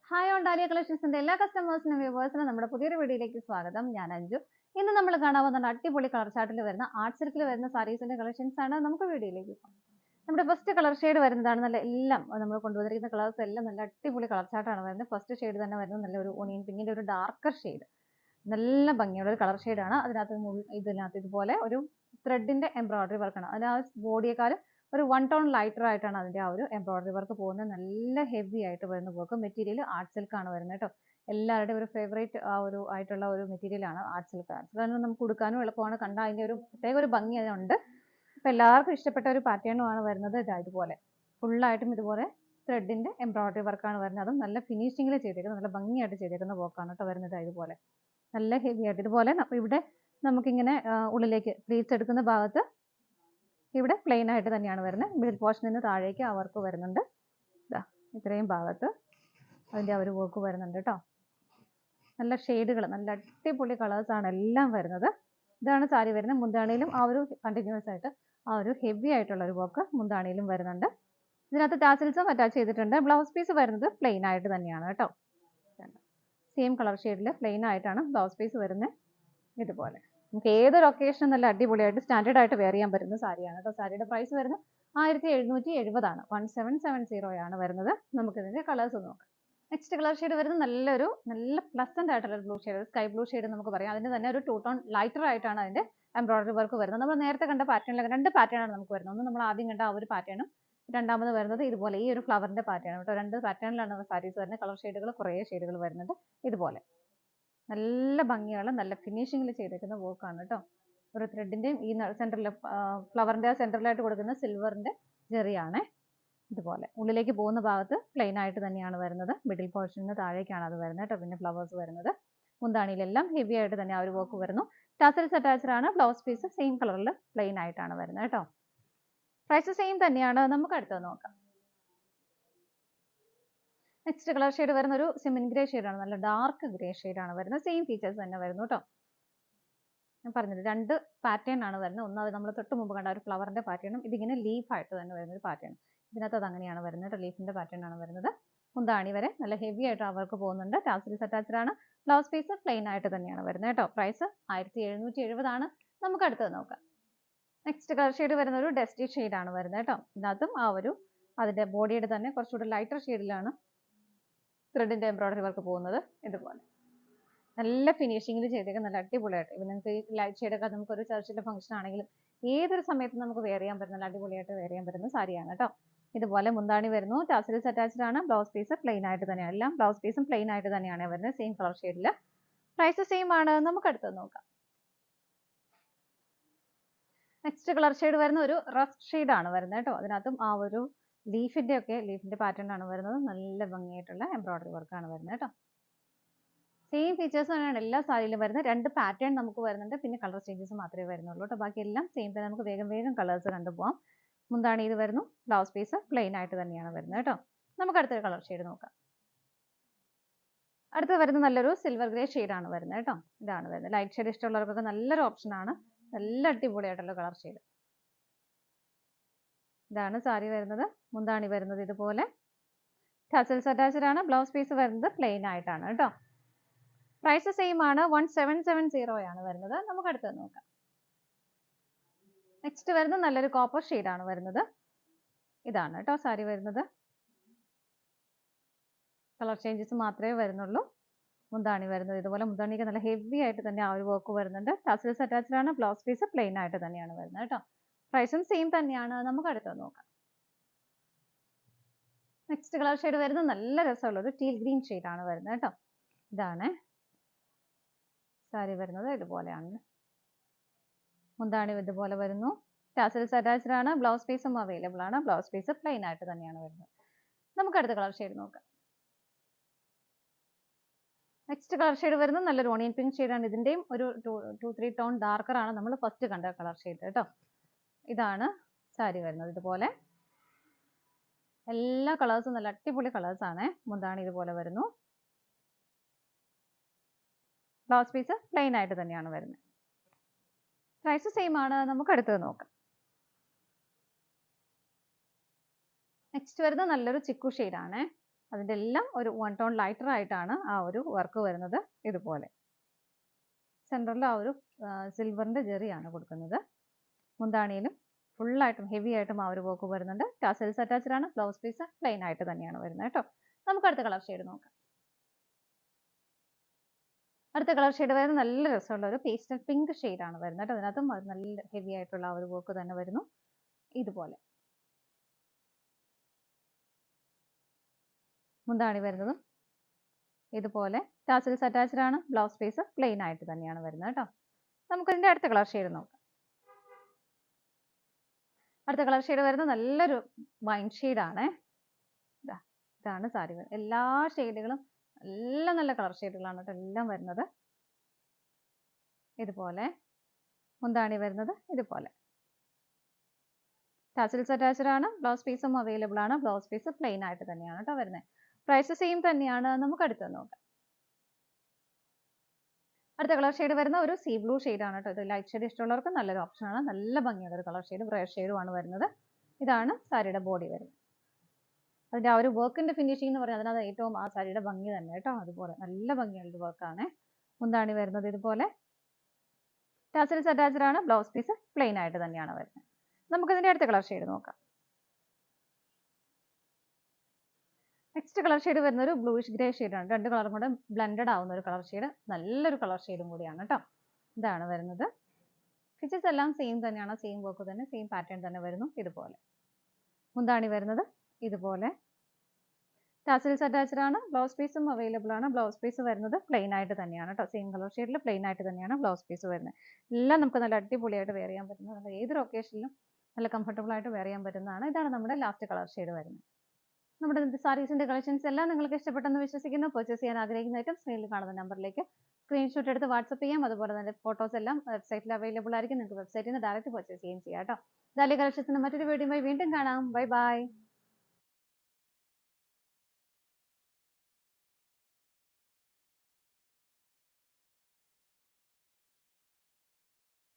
Hi on dahlia കളക്ഷൻസിന്റെ എല്ലാ കസ്റ്റമേഴ്സിനും വ്യൂവേഴ്സിനും നമ്മുടെ പുതിയൊരു വീഡിയോയിലേക്ക് സ്വാഗതം. ഞാൻ അഞ്ജു. ഇന്ന് നമ്മൾ കാണാൻ പോകുന്ന അടിപൊളി കളർ ചാർട്ടിൽ വരുന്ന ആർട്ട് സിൽക്കിൽ വരുന്ന സാരീസിന്റെ കളക്ഷൻസ് ആണ്. നമുക്ക് വീഡിയോയിലേക്ക് പോകാം. നമ്മുടെ ഫസ്റ്റ് കളർ ഷെയ്ഡ് വരുന്നതാണ് നല്ല എല്ലാം നമ്മൾ കൊണ്ടുവന്നിരിക്കുന്ന കളേഴ്സ് എല്ലാം നല്ല അടിപൊളി കളർ ചാർട്ടാണ് വരുന്നത്. ഫസ്റ്റ് ഷെയ്ഡ് തന്നെ വരുന്നത് നല്ല ഒരു ഓണിയൻ പിങ്കിന്റെ ഒരു ഡാർക്കർ ഷെയ്ഡ്, നല്ല ഭംഗിയുള്ള ഒരു കളർ ഷെയ്ഡാണ്. ഇതിനകത്ത് ഇതുപോലെ ഒരു ത്രെഡിന്റെ എംബ്രോയിഡറി വർക്കാണ്. അതിന് ആ ബോഡിയെക്കാളും ഒരു 1 ടോൺ ലൈറ്റർ ആയിട്ടാണ് അതിന്റെ ആ ഒരു എംബ്രോയിഡറി വർക്ക് പോകുന്നത്. നല്ല ഹെവി ആയിട്ട് വരുന്ന വർക്ക്. മെറ്റീരിയൽ ആർട്ട് സിൽക്ക് ആണ് വരുന്നത് കേട്ടോ. എല്ലാവരുടെയും ഒരു ഫേവറേറ്റ് ആ ഒരു ആയിട്ടുള്ള ഒരു മെറ്റീരിയൽ ആണ് ആർട്ട് സിൽക്ക്. ആർട്ട് സിൽക്ക് നമുക്ക് കൊടുക്കാനും എളുപ്പമാണ്, കണ്ടാൽ അതിന്റെ ഒരു പ്രത്യേക ഒരു ഭംഗി അതിനുണ്ട്. അപ്പൊ എല്ലാവർക്കും ഇഷ്ടപ്പെട്ട ഒരു പാറ്റേണും ആണ് വരുന്നത്. ഇതുപോലെ ഫുള്ളായിട്ടും ഇതുപോലെ ത്രെഡിന്റെ എംബ്രോയിഡറി വർക്കാണ് വരുന്നത്. അതും നല്ല ഫിനിഷിംഗിൽ ചെയ്തേക്കുന്നത്, നല്ല ഭംഗിയായിട്ട് ചെയ്തേക്കുന്ന വർക്കാണ് കേട്ടോ വരുന്നത്. ഇതുപോലെ നല്ല ഹെവി ആയിട്ട് ഇതുപോലെ ഇവിടെ നമുക്കിങ്ങനെ ഉള്ളിലേക്ക് പ്ലീറ്റ്സ് എടുക്കുന്ന ഭാഗത്ത് ഇവിടെ പ്ലെയിൻ ആയിട്ട് തന്നെയാണ് വരുന്നത്. മിഡിൽ പോർഷനിൽ നിന്ന് താഴേക്ക് ആ വർക്ക് വരുന്നുണ്ട്. ഇത്രയും ഭാഗത്ത് അതിന്റെ ആ ഒരു വർക്ക് വരുന്നുണ്ട് കേട്ടോ. നല്ല ഷെയ്ഡുകൾ, നല്ല അടിപൊളി കളേഴ്സ് ആണ് എല്ലാം വരുന്നത്. ഇതാണ് സാരി വരുന്നത്. മുന്താണിയിലും ആ ഒരു കണ്ടിന്യൂസ് ആയിട്ട് ആ ഒരു ഹെവി ആയിട്ടുള്ള ഒരു വർക്ക് മുന്താണിയിലും വരുന്നുണ്ട്. ഇതിനകത്ത് ടാസിൽസും അറ്റാച്ച് ചെയ്തിട്ടുണ്ട്. ബ്ലൗസ് പീസ് വരുന്നത് പ്ലെയിൻ ആയിട്ട് തന്നെയാണ് കേട്ടോ. സെയിം കളർ ഷെയ്ഡിൽ പ്ലെയിൻ ആയിട്ടാണ് ബ്ലൗസ് പീസ് വരുന്നത്. ഇതുപോലെ നമുക്ക് ഏതൊരു ഒക്കേഷനും നല്ല അടിപൊളിയായിട്ട് സ്റ്റാൻഡേർഡ് ആയിട്ട് വെയർ ചെയ്യാൻ പറ്റുന്ന സാരിയാണ് കേട്ടോ. സാരിയുടെ പ്രൈസ് വരുന്നത് 1770 ആണ്. 1770 ആണ് വരുന്നത്. നമുക്ക് ഇതിന്റെ കളേഴ്സ് നോക്കാം. നെക്സ്റ്റ് കളർ ഷെയ്ഡ് വരുന്നത് നല്ല പ്ലസന്റ് ആയിട്ടുള്ള blue shade, sky blue shade നമുക്ക് പറയാം. അതിന്റെ തന്നെ ഒരു 2 ടോൺ ലൈറ്റർ ആയിട്ടാണ് അതിന്റെ എംബ്രോയിഡറി വർക്ക് വരുന്നത്. നമ്മൾ നേരത്തെ കണ്ട പാറ്റേണിൽ രണ്ട് പാറ്റേൺ ആണ് നമുക്ക് വരുന്നത്. ഒന്ന് നമ്മൾ ആദ്യം കണ്ട ആ ഒരു പാറ്റേണും രണ്ടാമത് വരുന്നത് ഇതുപോലെ ഈ ഒരു ഫ്ലവറിന്റെ പാറ്റേൺ കേട്ടോ. രണ്ട് പാറ്റേണിലാണ് സാരീസ് വരുന്നത്. കളർ ഷെയ്ഡുകൾ കുറേ ഷെയ്ഡുകൾ വരുന്നുണ്ട്. ഇതുപോലെ നല്ല ഭംഗിയുള്ള നല്ല ഫിനിഷിംഗിൽ ചെയ്തേക്കുന്ന വർക്കാണ് കേട്ടോ. ഒരു ത്രെഡിന്റെയും ഈ സെന്ററിൽ ഫ്ലവറിന്റെ സെന്ററിലായിട്ട് കൊടുക്കുന്ന സിൽവറിന്റെ ജെറിയാണ്. ഇതുപോലെ ഉള്ളിലേക്ക് പോകുന്ന ഭാഗത്ത് പ്ലെയിൻ ആയിട്ട് തന്നെയാണ് വരുന്നത്. മിഡിൽ പോർഷനിൽ താഴേക്കാണ് അത് വരുന്നത് കേട്ടോ. പിന്നെ ഫ്ലവേഴ്സ് വരുന്നത്. മുന്താണിയിലെല്ലാം ഹെവി ആയിട്ട് തന്നെ ആ ഒരു വർക്ക് വരുന്നു. ടാസൽസ് അറ്റാച്ച്ഡ് ആണ്. ബ്ലൗസ് പീസ് സെയിം കളറിൽ പ്ലെയിൻ ആയിട്ടാണ് വരുന്നത് കേട്ടോ. പ്രൈസ് സെയിം തന്നെയാണ്. നമുക്ക് അടുത്തത് നോക്കാം. നെക്സ്റ്റ് കളർ ഷെയ്ഡ് വരുന്ന ഒരു സിമൻ ഗ്രേ ഷെയ്ഡാണ്. നല്ല ഡാർക്ക് ഗ്രേ ഷെയ്ഡാണ് വരുന്നത്. സെയിം ഫീച്ചേഴ്സ് തന്നെ വരുന്നു കേട്ടോ. ഞാൻ പറഞ്ഞത് രണ്ട് പാറ്റേൺ ആണ് വരുന്നത്. ഒന്നാമത് നമ്മൾ തൊട്ട് മുമ്പ് കണ്ട ഒരു ഫ്ലവറിന്റെ പാറ്റേണും ഇതിങ്ങനെ ലീഫ് ആയിട്ട് തന്നെ വരുന്ന ഒരു പാറ്റേൺ. ഇതിനകത്ത് അത് അങ്ങനെയാണ് വരുന്നത്. ലീഫിന്റെ പാറ്റേൺ ആണ് വരുന്നത്. മുന്താണി വരെ നല്ല ഹെവി ആയിട്ട് അവർക്ക് പോകുന്നുണ്ട്. ടാസൽസ് അറ്റാച്ച്ഡ് ആണ്. ബ്ലൗസ് പീസ് പ്ലെയിൻ ആയിട്ട് തന്നെയാണ് വരുന്നത് കേട്ടോ. പ്രൈസ് 1770 ആണ്. നമുക്ക് അടുത്തത് നോക്കാം. നെക്സ്റ്റ് കളർ ഷെയ്ഡ് വരുന്ന ഒരു ഡസ്റ്റി ഷെയ്ഡാണ് വരുന്നത് കേട്ടോ. ഇതിനകത്തും ആ ഒരു അതിന്റെ ബോഡിയുടെ തന്നെ കുറച്ചുകൂടി ലൈറ്റർ ഷെയ്ഡിലാണ് ത്രെഡിന്റെ എംബ്രോയിഡറി വർക്ക് പോകുന്നത്. ഇതുപോലെ നല്ല ഫിനിഷിംഗിൽ ചെയ്തേക്കാൻ നല്ല അടിപൊളിയായിട്ട്. ഇപ്പം നിങ്ങൾക്ക് ഈ ലൈറ്റ് ഷെയ്ഡൊക്കെ നമുക്ക് ഒരു ചർച്ചിന്റെ ഫംഗ്ഷൻ ആണെങ്കിലും ഏതൊരു സമയത്തും നമുക്ക് വെയർ ചെയ്യാൻ പറ്റുന്ന നല്ല അടിപൊളിയായിട്ട് വെയർ ചെയ്യാൻ പറ്റുന്ന സാരിയാണ് കേട്ടോ. ഇതുപോലെ മുന്താണി വരുന്നു. ടാസൽസ് അറ്റാച്ച്ഡ് ആണ്. ബ്ലൗസ് പീസ് പ്ലെയിൻ ആയിട്ട് തന്നെയാണ്. എല്ലാം ബ്ലൗസ് പീസും പ്ലെയിൻ ആയിട്ട് തന്നെയാണ് വരുന്നത്. സെയിം കളർ ഷെയ്ഡിൽ. പ്രൈസ് സെയിം ആണ്. നമുക്ക് അടുത്തത് നോക്കാം. നെക്സ്റ്റ് കളർ ഷെയ്ഡ് വരുന്ന ഒരു റസ്റ്റ് ഷെയ്ഡ് ആണ് വരുന്നത് കേട്ടോ. അതിനകത്തും ആ ഒരു ലീഫിന്റെ പാറ്റേൺ ആണ് വരുന്നത്. നല്ല ഭംഗിയായിട്ടുള്ള എംബ്രോയിഡറി വർക്കാണ് വരുന്നത് കേട്ടോ. സെയിം ഫീച്ചേഴ്സ് തന്നെയാണ് എല്ലാ സാരിയിലും വരുന്നത്. രണ്ട് പാറ്റേൺ നമുക്ക് വരുന്നുണ്ട്. പിന്നെ കളർ ചേഞ്ചസ് മാത്രമേ വരുന്നുള്ളൂ കേട്ടോ. ബാക്കി എല്ലാം സെയിം തന്നെ. നമുക്ക് വേഗം കളേഴ്സ് കണ്ടുപോകാം. മുന്താണി ഇത് വരുന്നു. ബ്ലൗസ് പീസ് പ്ലെയിൻ ആയിട്ട് തന്നെയാണ് വരുന്നത് കേട്ടോ. നമുക്ക് അടുത്തൊരു കളർ ഷെയ്ഡ് നോക്കാം. അടുത്ത് വരുന്നത് നല്ലൊരു സിൽവർ ഗ്രേ ഷെയ്ഡാണ് വരുന്നത് കേട്ടോ. ഇതാണ് വരുന്നത്. ലൈറ്റ് ഷെയ്ഡ് ഇഷ്ടമുള്ളവർക്കൊക്കെ നല്ലൊരു ഓപ്ഷൻ ആണ്. നല്ല അടിപൊളിയായിട്ടുള്ള കളർ ഷെയ്ഡ്. ഇതാണ് സാരി വരുന്നത്. മുന്താണി വരുന്നത് ഇതുപോലെ. ടാസൽസ് അറ്റാച്ച്ഡ് ആണ്. ബ്ലൗസ് പീസ് വരുന്നത് പ്ലെയിൻ ആയിട്ടാണ് കേട്ടോ. പ്രൈസ് സെയിം ആണ്. 1770 ആണ് വരുന്നത്. നമുക്ക് അടുത്തത് നോക്കാം. നെക്സ്റ്റ് വരുന്നത് നല്ലൊരു കോപ്പർ ഷെയ്ഡാണ് വരുന്നത്. ഇതാണ് കേട്ടോ സാരി വരുന്നത്. കളർ ചേഞ്ചസ് മാത്രമേ വരുന്നുള്ളൂ. മുന്താണി വരുന്നത് ഇതുപോലെ. മുന്താണിക്ക് നല്ല ഹെവി ആയിട്ട് തന്നെ ആ ഒരു വർക്ക് വരുന്നുണ്ട്. ടാസൽസ് അറ്റാച്ച്ഡ് ആണ്. ബ്ലൗസ് പീസ് പ്ലെയിൻ ആയിട്ട് തന്നെയാണ് വരുന്നത് കേട്ടോ. പ്രൈസും സെയിം തന്നെയാണ്. നമുക്ക് അടുത്തത് നോക്കാം. നെക്സ്റ്റ് കളർ ഷെയ്ഡ് വരുന്നത് നല്ല രസമുള്ള ഒരു ടീൽ ഗ്രീൻ ഷെയ്ഡാണ് വരുന്നത് കേട്ടോ. ഇതാണ് സാരി വരുന്നത്. ഇതുപോലെയാണ്. മുന്താണി ഇതുപോലെ വരുന്നു. ടാസൽസ് അറ്റാച്ച്ഡ് ആണ്. ബ്ലൗസ് പീസും അവൈലബിൾ ആണ്. ബ്ലൗസ് പീസ് പ്ലെയിൻ ആയിട്ട് തന്നെയാണ് വരുന്നത്. നമുക്ക് അടുത്ത കളർ ഷെയ്ഡ് നോക്കാം. നെക്സ്റ്റ് കളർ ഷെയ്ഡ് വരുന്നത് നല്ലൊരു ഓണിയൻ പിങ്ക് ഷെയ്ഡാണ്. ഇതിന്റെയും ഒരു 2-3 ടോൺ ഡാർക്കർ ആണ് നമ്മൾ ഫസ്റ്റ് കണ്ട കളർ ഷെയ്ഡ് കേട്ടോ. ഇതാണ് സാരി വരുന്നത്. ഇതുപോലെ എല്ലാ കളേഴ്സും നല്ല അടിപൊളി കളേഴ്സ് ആണ്. മുന്താണി ഇതുപോലെ വരുന്നു. ബ്ലൗസ് പീസ് പ്ലെയിൻ ആയിട്ട് തന്നെയാണ് വരുന്നത്. പ്രൈസ് സെയിം ആണ്. നമുക്ക് അടുത്തത് നോക്കാം. നെക്സ്റ്റ് വരുന്നത് നല്ലൊരു ചിക്കു ഷെയ്ഡാണ്. അതിൻ്റെ എല്ലാം ഒരു 1 ടോൺ ലൈറ്റർ ആയിട്ടാണ് ആ ഒരു വർക്ക് വരുന്നത്. ഇതുപോലെ സെൻറ്ററിൽ ആ ഒരു സിൽവറിൻ്റെ ജെറിയാണ് കൊടുക്കുന്നത്. മുന്താണിയിലും ഫുള്ളായിട്ടും ഹെവി ആയിട്ടും ആ ഒരു വർക്ക് വരുന്നുണ്ട്. ടാസൽസ് അറ്റാച്ച്ഡ് ആണ്. ബ്ലൗസ് പീസ് പ്ലെയിൻ ആയിട്ട് തന്നെയാണ് വരുന്നത് കേട്ടോ. നമുക്ക് അടുത്ത കളർ ഷെയ്ഡ് നോക്കാം. അടുത്ത കളർ ഷെയ്ഡ് വരുന്നത് നല്ല രസമുള്ള ഒരു പേസ്റ്റൽ പിങ്ക് ആണ് വരുന്നത് കേട്ടോ. അതിനകത്തും അത് നല്ല ഹെവി ആയിട്ടുള്ള ആ ഒരു വർക്ക് തന്നെ വരുന്നു. ഇതുപോലെ മുന്താണി വരുന്നതും ഇതുപോലെ ടാസൽസ് അറ്റാച്ച്ഡ് ആണ്. ബ്ലൗസ് പീസ് പ്ലെയിൻ ആയിട്ട് തന്നെയാണ് വരുന്നത് കേട്ടോ. നമുക്ക് ഇതിന്റെ അടുത്ത കളർ ഷെയ്ഡ് നോക്കാം. അടുത്ത കളർ ഷെയ്ഡ് വരുന്നത് നല്ലൊരു വൈൻ ഷെയ്ഡാണ്. ഇതാണ് സാരി. എല്ലാ ഷെയ്ഡുകളും നല്ല നല്ല കളർ ഷെയ്ഡുകളാണ് കേട്ടോ എല്ലാം വരുന്നത്. ഇതുപോലെ മുന്താണി വരുന്നത് ഇതുപോലെ ടാസൽസ് അറ്റാച്ച്ഡ് ആണ്. ബ്ലൗസ് പീസും അവൈലബിൾ ആണ്. ബ്ലൗസ് പീസ് പ്ലെയിൻ ആയിട്ട് തന്നെയാണ് കേട്ടോ വരുന്നത്. പ്രൈസ് സെയിം തന്നെയാണ്. നമുക്ക് അടുത്ത് നോക്കാം. അടുത്ത കളർ ഷെയ്ഡ് വരുന്ന ഒരു സീ ബ്ലൂ ആണ് കേട്ടോ. ഇത് ലൈറ്റ് ഷെയ്ഡ് ഇഷ്ടമുള്ളവർക്ക് നല്ലൊരു ഓപ്ഷനാണ്. നല്ല ഭംഗിയുള്ള ഒരു കളർ ഷെയ്ഡ്, ബ്രൈറ്റ് ഷെയ്ഡുമാണ് വരുന്നത്. ഇതാണ് സാരിയുടെ ബോഡി വരുന്നത്. അതിൻ്റെ ആ ഒരു വർക്കിന്റെ ഫിനിഷിംഗ് എന്ന് പറഞ്ഞാൽ അതിനകത്ത് ഏറ്റവും ആ സാരിയുടെ ഭംഗി തന്നെ കേട്ടോ. അതുപോലെ നല്ല ഭംഗിയുള്ള വർക്കാണ്. മുന്താണി വരുന്നത് ഇതുപോലെ ടാസൽസ് അറ്റാച്ച്ഡ് ആണ്. ബ്ലൗസ് പീസ് പ്ലെയിൻ ആയിട്ട് തന്നെയാണ് വരുന്നത്. നമുക്ക് ഇതിന്റെ അടുത്ത കളർ ഷെയ്ഡ് നോക്കാം. നെക്സ്റ്റ് കളർ ഷെയ്ഡ് വരുന്ന ഒരു ബ്ലൂയിഷ് ഗ്രേ ആണ്. രണ്ട് കളറും കൂടെ ബ്ലെൻഡഡ് ആവുന്ന ഒരു കളർ ഷെയ്ഡ്. നല്ലൊരു കളർ ഷെയ്ഡും കൂടിയാണ് കേട്ടോ. ഇതാണ് വരുന്നത്. ഫീച്ചേഴ്സ് എല്ലാം സെയിം തന്നെയാണ്. സെയിം വർക്ക് തന്നെ, സെയിം പാറ്റേൺ തന്നെ വരുന്നു. ഇതുപോലെ മുന്താണി വരുന്നത് ഇതുപോലെ ടാസൽസ് അറ്റാച്ച്ഡ് ആണ്. ബ്ലൗസ് പീസും അവൈലബിൾ ആണ്. ബ്ലൗസ് പീസ് വരുന്നത് പ്ലെയിൻ ആയിട്ട് തന്നെയാണ് കേട്ടോ. സെയിം കളർ ഷെയ്ഡിൽ പ്ലെയിൻ ആയിട്ട് തന്നെയാണ് ബ്ലൗസ് പീസ് വരുന്നത്. എല്ലാം നമുക്ക് നല്ല അടിപൊളിയായിട്ട് വെയർ ചെയ്യാൻ പറ്റുന്നത്. ഏതൊരു ഒക്കേഷനിലും നല്ല കംഫർട്ടബിൾ ആയിട്ട് വെയർ ചെയ്യാൻ പറ്റുന്നതാണ്. ഇതാണ് നമ്മുടെ ലാസ്റ്റ് കളർ ഷെയ്ഡ് വരുന്നത്. നമ്മുടെ സാരീസിന്റെ കളക്ഷൻസ് എല്ലാം നിങ്ങൾക്ക് ഇഷ്ടപ്പെട്ടെന്ന് വിശ്വസിക്കുന്നു. പർച്ചേസ് ചെയ്യാൻ ആഗ്രഹിക്കുന്ന ഐറ്റം സ്ക്രീനിൽ കാണുന്ന നമ്പറിലേക്ക് സ്ക്രീൻഷോട്ട് എടുത്ത് വാട്സപ്പ് ചെയ്യാം. അതുപോലെ തന്നെ ഫോട്ടോസ് എല്ലാം വെബ്സൈറ്റിൽ അവൈലബിൾ ആയിരിക്കും. നിങ്ങൾക്ക് വെബ്സൈറ്റിൽ നിന്ന് ഡയറക്റ്റ് പർച്ചേസ് ചെയ്യുകയും ചെയ്യാം കേട്ടോ. ഡാലി കളക്ഷൻസിന്റെ മറ്റൊരു വീഡിയോയുമായി വീണ്ടും കാണാം. Bye bye.